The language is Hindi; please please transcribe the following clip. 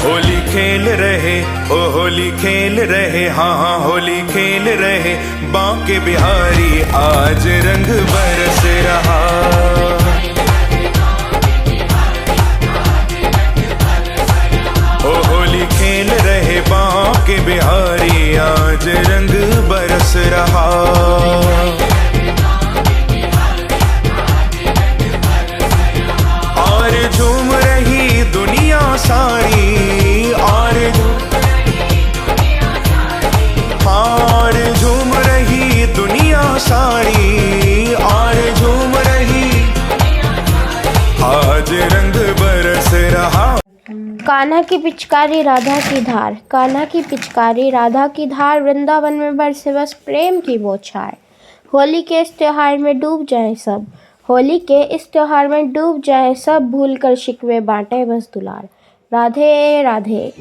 होली खेल रहे, ओ होली खेल रहे, हाँ हाँ होली खेल रहे बांके बिहारी, आज रंग बरस रहा। ओ होली खेल रहे बांके बिहारी, आज रंग बरस रहा। और झूम रही दुनिया सारी, और झूम रही दुनिया सारी, और झूम रही, आज रंग बरस रहा। कान्हा की पिचकारी राधा की धार, कान्हा की पिचकारी राधा की धार, वृंदावन में बरसे बस प्रेम की बौछार। होली के इस त्योहार में डूब जाएं सब, होली के इस त्योहार में डूब जाएं सब, भूल कर शिकवे बांटे बस दुलार। राधे राधे।